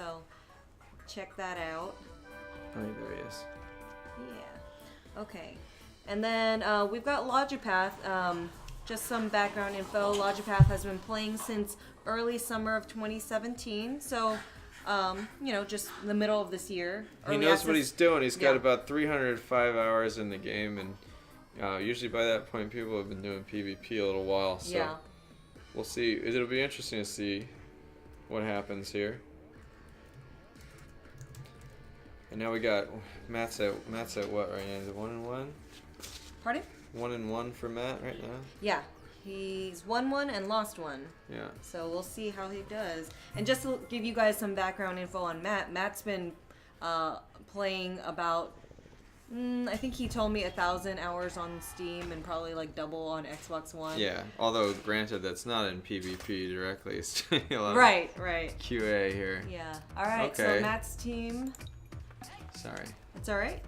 So check that out. Oh, there he is. Yeah. Okay. And then we've got Logipath. Just some background info. Logipath has been playing since early summer of 2017. So, just the middle of this year. He knows what he's doing. He's got about 305 hours in the game, and usually by that point, people have been doing PvP a little while. So we'll see. It'll be interesting to see what happens here. And now we got Matt's at what right now? Is it 1-1? Pardon? 1-1 for Matt right now. Yeah, he's won one and lost one. Yeah. So we'll see how he does. And just to give you guys some background info on Matt, Matt's been playing about, I think he told me 1,000 hours on Steam and probably like double on Xbox One. Yeah. Although granted, that's not in PvP directly. It's right. QA here. Yeah. All right. Okay. So Matt's team. Sorry. It's all right.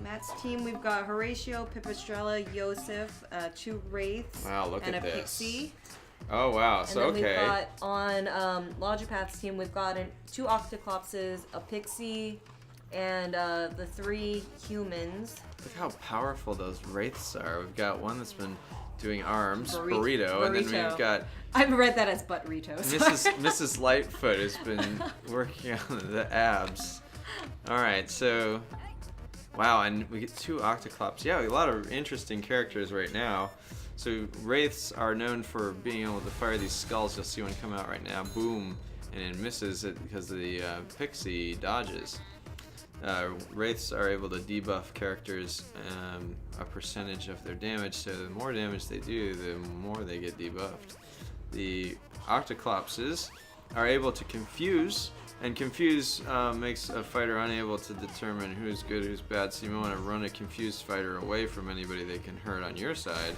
Matt's team, we've got Horatio, Pipistrella, Yosef, 2 Wraiths, wow, look and at a this. Pixie. Oh, wow. And So, then okay. we've got on Logipath's team, we've got 2 Octoclopses, a Pixie, and the 3 humans. Look how powerful those wraiths are. We've got one that's been doing arms, burrito. And then we've got... I've read that as Buttrito. Mrs. Lightfoot has been working on the abs. All right, so... Wow, and we get 2 Octoclops. Yeah, a lot of interesting characters right now. So wraiths are known for being able to fire these skulls. You'll see one come out right now. Boom. And it misses it because the Pixie dodges. Wraiths are able to debuff characters a percentage of their damage. So the more damage they do, the more they get debuffed. The Octoclopses are able to confuse. And confuse makes a fighter unable to determine who's good, who's bad. So you might want to run a confused fighter away from anybody they can hurt on your side.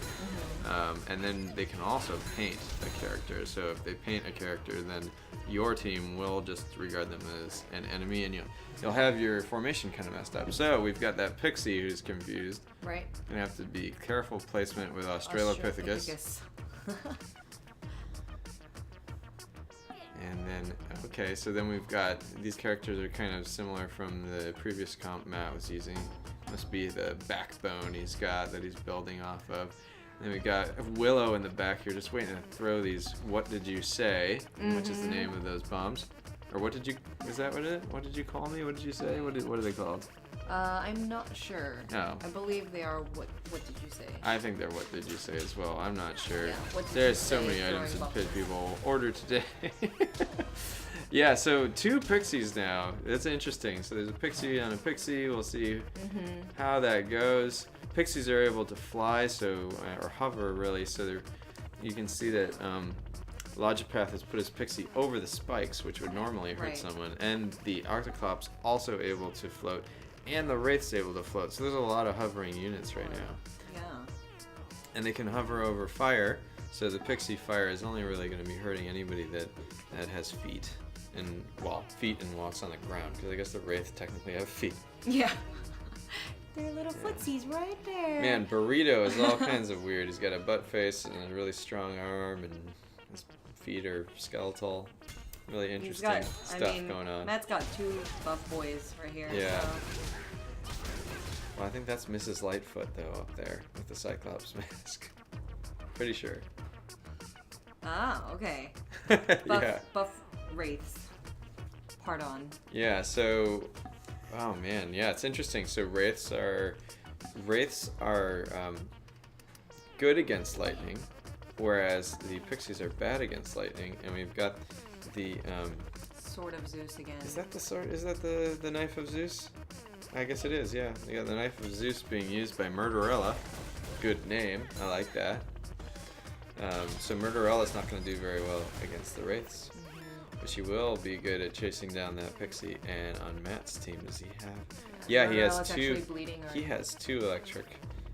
And then they can also paint a character. So if they paint a character, then your team will just regard them as an enemy, and you'll have your formation kind of messed up. So we've got that Pixie who's confused. Right. You have to be careful placement with Australopithecus. And then, okay, so then we've got, these characters are kind of similar from the previous comp Matt was using. Must be the backbone he's got that he's building off of. And then we got Willow in the back here, just waiting to throw these What Did You Say, which is the name of those bombs. Or what did you, is that what it, what did you call me? What did you say? What are they called? I'm not sure. No. I believe they are what did you say? I think they're What Did You Say as well. I'm not sure. Yeah, There's so many items that Pit people order today. Yeah, so 2 Pixies now. That's interesting. So there's a Pixie and a Pixie. We'll see how that goes. Pixies are able to fly, so or hover really. So you can see that Logipath has put his Pixie over the spikes, which would normally hurt someone, and the Octoclops also able to float. And the Wraith's able to float. So there's a lot of hovering units right now. Yeah. And they can hover over fire. So the Pixie fire is only really going to be hurting anybody that has feet. And, well, feet and walks on the ground. Because I guess the Wraith technically have feet. Yeah. They're little footsies right there. Man, Burrito is all kinds of weird. He's got a butt face and a really strong arm. And his feet are skeletal. Really interesting stuff going on. Matt's got 2 buff boys right here. Yeah. So. Well, I think that's Mrs. Lightfoot, though, up there with the Cyclops mask. Pretty sure. Ah, okay. Buff Wraiths. Pardon. Yeah, so... Oh, man. Yeah, it's interesting. So Wraiths are good against lightning, whereas the Pixies are bad against lightning, and we've got the... Sword of Zeus again. Is that the sword? Is that the Knife of Zeus? I guess it is, yeah. You got the Knife of Zeus being used by Murderella. Good name. I like that. So Murderella's not going to do very well against the Wraiths. But she will be good at chasing down that Pixie. And on Matt's team, does he have... Yeah, he has 2. He has 2 electric.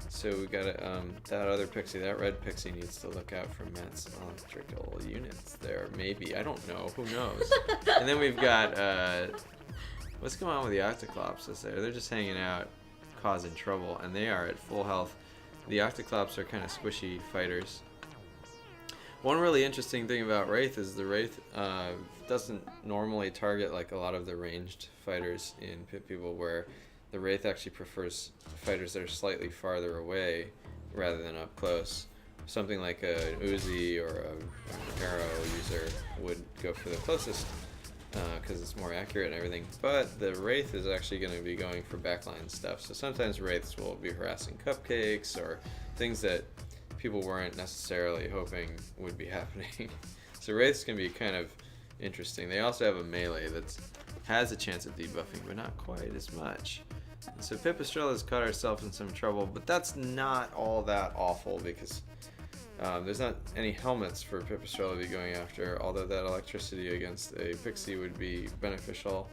So we got that other Pixie, that red Pixie needs to look out for Matt's electrical units there. Maybe. I don't know. Who knows? And then we've got... what's going on with the Octoclops? They're just hanging out, causing trouble. And they are at full health. The Octoclops are kind of squishy fighters. One really interesting thing about Wraith is the Wraith doesn't normally target like a lot of the ranged fighters in Pit People, where the Wraith actually prefers fighters that are slightly farther away rather than up close. Something like an Uzi or an arrow user would go for the closest because it's more accurate and everything. But the Wraith is actually going to be going for backline stuff. So sometimes Wraiths will be harassing cupcakes or things that people weren't necessarily hoping would be happening. So Wraiths can be kind of interesting. They also have a melee that has a chance of debuffing, but not quite as much. So Pipistrella's caught herself in some trouble, but that's not all that awful because there's not any helmets for Pipistrella to be going after, although that electricity against a Pixie would be beneficial.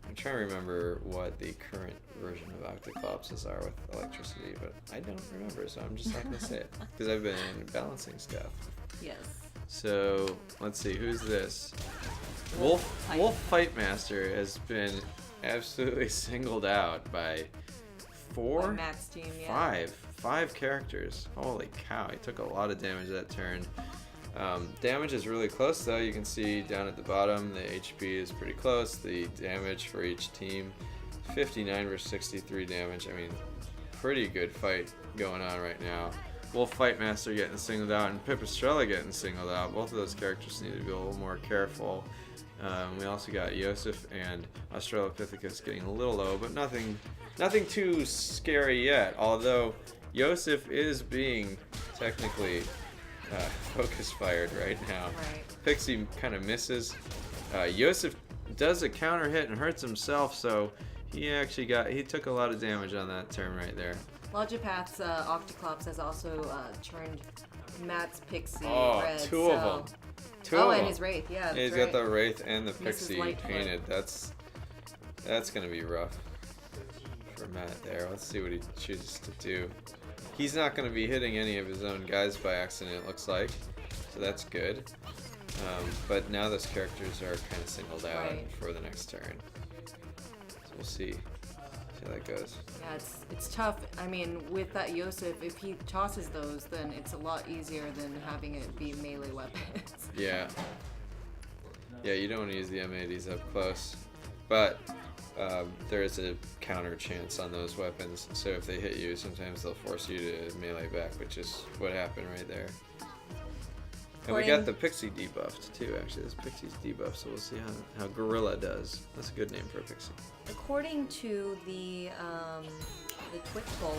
I'm trying to remember what the current version of Octoclopses are with electricity, but I don't remember, so I'm just not going to say it because I've been balancing stuff. Yes. So let's see, who's this? Wolf Fightmaster has been absolutely singled out by By Matt's team, yeah. five characters. Holy cow, he took a lot of damage that turn. Damage is really close though. You can see down at the bottom the HP is pretty close. The damage for each team, 59 versus 63 damage. I mean, pretty good fight going on right now. Wolf Fightmaster getting singled out and Pipistrella getting singled out. Both of those characters need to be a little more careful. We also got Yosef and Australopithecus getting a little low, but nothing too scary yet. Although Yosef is being technically focus fired right now. Right. Pixie kind of misses. Yosef does a counter hit and hurts himself, so he took a lot of damage on that turn right there. Logipath's Octoclops has also turned Matt's Pixie red. Two of them. And his Wraith, yeah. That's He's got the Wraith and the Pixie Lightfoot. painted. That's gonna be rough for Matt there. Let's see what he chooses to do. He's not gonna be hitting any of his own guys by accident, it looks like. So that's good. But now those characters are kind of singled out for the next turn. So we'll see how that goes. Yeah, it's tough. I mean, with that Yosef, if he tosses those, then it's a lot easier than having it be melee weapons. Yeah. Yeah, you don't want to use the M80s up close. But there is a counter chance on those weapons. So if they hit you, sometimes they'll force you to melee back, which is what happened right there. And we got the Pixie debuffed too, actually. This Pixie's debuffed, so we'll see how Gorilla does. That's a good name for a Pixie. According to the Twitch poll,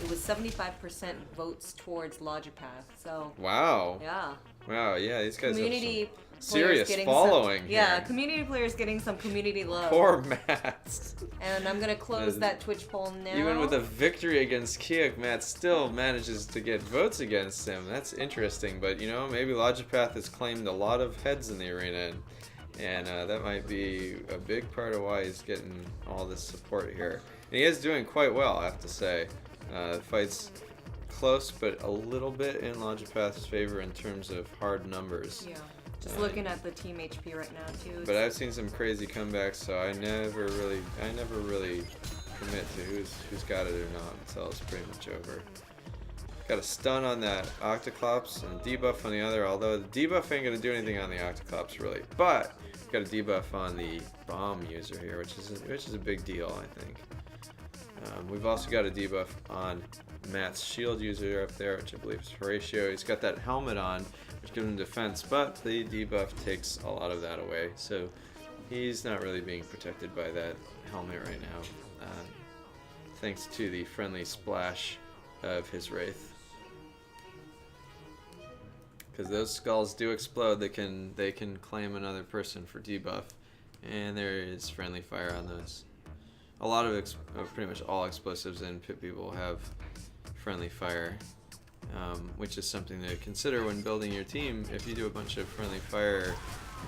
it was 75% votes towards Logipath. So wow. Yeah. Wow, yeah, these guys community have some serious following here. Yeah, community players getting some community love. Poor Matt. And I'm gonna close that Twitch poll now. Even with a victory against Kiuk, Matt still manages to get votes against him. That's interesting, but you know, maybe Logipath has claimed a lot of heads in the arena, and that might be a big part of why he's getting all this support here. And he is doing quite well, I have to say. The fight's close, but a little bit in Logipath's favor in terms of hard numbers. Yeah. Just looking at the team HP right now too. But I've seen some crazy comebacks, so I never really commit to who's got it or not until it's pretty much over. Got a stun on that Octoclops and debuff on the other, although the debuff ain't gonna do anything on the Octoclops really. But got a debuff on the bomb user here, which is a big deal, I think. We've also got a debuff on Matt's shield user up there, which I believe is Horatio. He's got that helmet on, which gives him defense, but the debuff takes a lot of that away. So he's not really being protected by that helmet right now, thanks to the friendly splash of his Wraith. Because those skulls do explode, they can claim another person for debuff, and there is friendly fire on those. A lot of pretty much all explosives in Pit People have friendly fire, which is something to consider when building your team. If you do a bunch of friendly fire,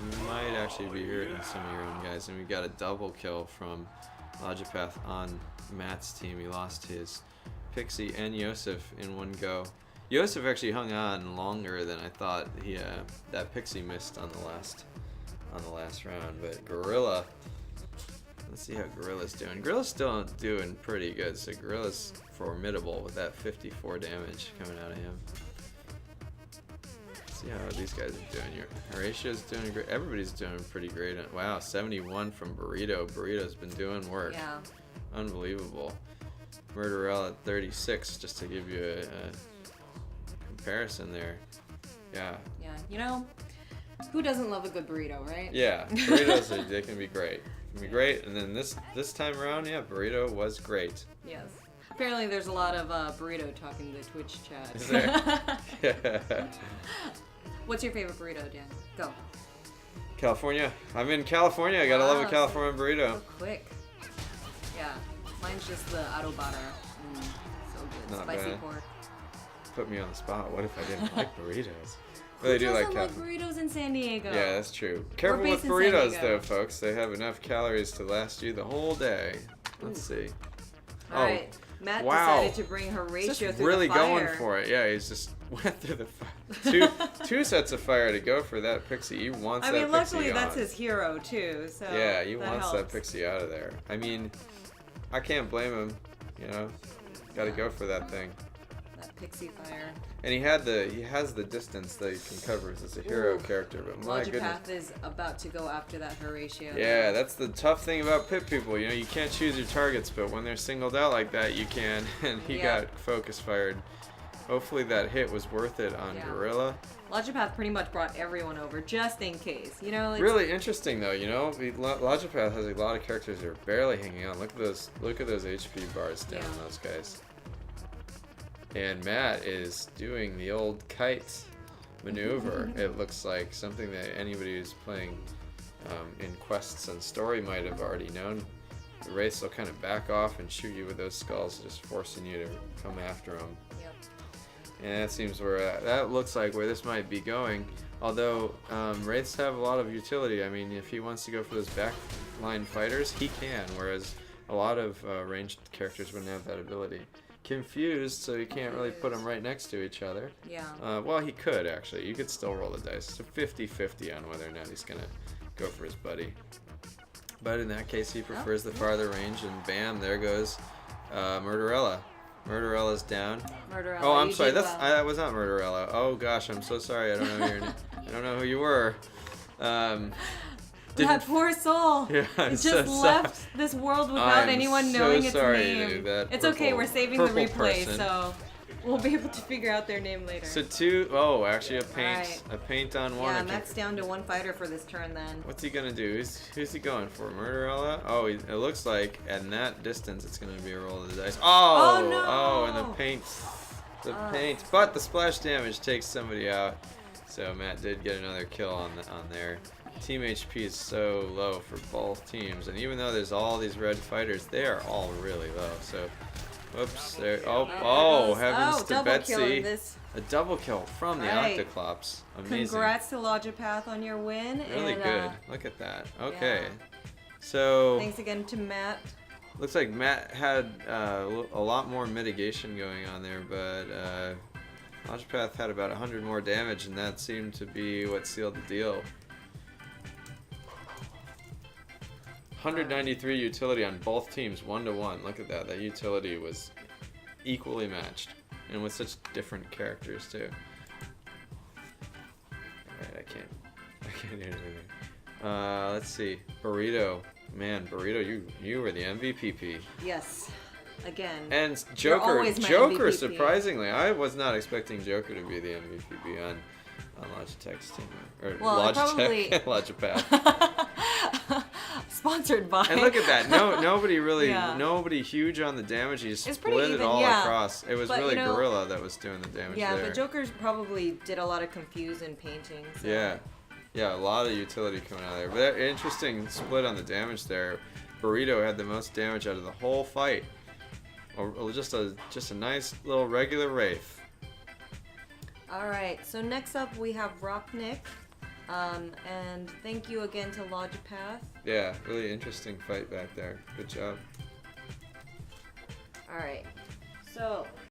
you might actually be hurting some of your own guys. And we got a double kill from Logipath on Matt's team. He lost his Pixie and Yosef in one go. Yosef actually hung on longer than I thought. That Pixie missed on the last round, but Gorilla. Let's see how Gorilla's doing. Gorilla's still doing pretty good, so Gorilla's formidable with that 54 damage coming out of him. See how these guys are doing. Horatio's doing great. Everybody's doing pretty great. Wow, 71 from Burrito. Burrito's been doing work. Yeah. Unbelievable. Murderella at 36, just to give you a comparison there. Yeah. Yeah. You know, who doesn't love a good burrito, right? Yeah. Burritos, they can be great. Can be great. And then this time around, yeah, Burrito was great. Yes. Apparently, there's a lot of burrito talk in the Twitch chat. Is there? Yeah. What's your favorite burrito, Dan? Go. California. I'm in California. I gotta love a Wow, California burrito. So quick. Yeah. Mine's just the adobada. So good. Not Spicy bad. pork. Put me on the spot. What if I didn't like burritos? Who Really do like doesn't like burritos in San Diego? Yeah, that's true. Careful with based in San burritos, Diego. though, folks. They have enough calories to last you the whole day. Let's see. All right. Matt wow. decided to bring Horatio Just through really the fire. going for it. Yeah, he's just went through the fire. Two sets of fire to go for that pixie. He wants I that mean, pixie luckily on. that's his hero too. So Yeah, he wants that helps. pixie out of there. I mean, I can't blame him. You know, got to go for that thing. That pixie fire. And he has the distance that he can cover as a hero character. But my goodness. Logipath is about to go after that Horatio. Yeah, that's the tough thing about pit people. You know, you can't choose your targets, but when they're singled out like that, you can. And he got focus fired. Hopefully that hit was worth it on Gorilla. Logipath pretty much brought everyone over just in case. You know, it's, Really interesting though. You know, Logipath has a lot of characters that are barely hanging on. Look at those HP bars down on those guys. And Matt is doing the old kite maneuver. It looks like something that anybody who's playing in quests and story might have already known. The wraiths will kind of back off and shoot you with those skulls, just forcing you to come after them. Yep. And that seems that looks like where this might be going. Although wraiths have a lot of utility. I mean, if he wants to go for those backline fighters, he can. Whereas a lot of ranged characters wouldn't have that ability. Confused, so you can't really put them right next to each other. Yeah. Well, he could actually. You could still roll the dice. It's a 50-50 on whether or not he's gonna go for his buddy. But in that case, he prefers the farther range, and bam, there goes Murderella. Murderella's down. Murderella. Oh, I'm you sorry. did That was not Murderella. Oh gosh, I'm so sorry. I don't know your name. I don't know who you were. That poor soul. Yeah, it just left this world without anyone knowing its name. Dude, that it's okay, we're saving the purple replay, person. so we'll be able to figure out their name later. So actually a paint on one. Yeah, Matt's down to one fighter for this turn then. What's he gonna do? Who's he going for? Murderella? Oh, it looks like at that distance it's gonna be a roll of the dice. Oh, no! Oh, and the paint. But the splash damage takes somebody out. So Matt did get another kill on there. Team HP is so low for both teams, and even though there's all these red fighters, they are all really low. So, whoops, there. Heavens to Betsy! A double kill from the Octoclops. Amazing. Congrats to Logipath on your win. Really and, good. Look at that. Okay. So. Thanks again to Matt. Looks like Matt had a lot more mitigation going on there, but Logipath had about 100 more damage, and that seemed to be what sealed the deal. 193 utility on both teams, 1-to-1. Look at that. That utility was equally matched, and with such different characters too. Alright, I can't do anything. Let's see. Burrito. Man, Burrito, you were the MVP. Yes. Again. And You're Joker, always my Joker, MVP. surprisingly, I was not expecting Joker to be the MVP on Logitech's team. Or Well, Logitech, Logipath. Sponsored by. And look at that. Nobody huge on the damage. He pretty split it even, all yeah. across. It was But, really you know, Gorilla that was doing the damage there. Yeah, but Joker's probably did a lot of confuse and painting. So. Yeah, a lot of utility coming out of there. But that interesting split on the damage there. Burrito had the most damage out of the whole fight. Or just a nice little regular Wraith. Alright, so next up we have Rock Nick. And thank you again to Logipath. Yeah, really interesting fight back there. Good job. Alright, so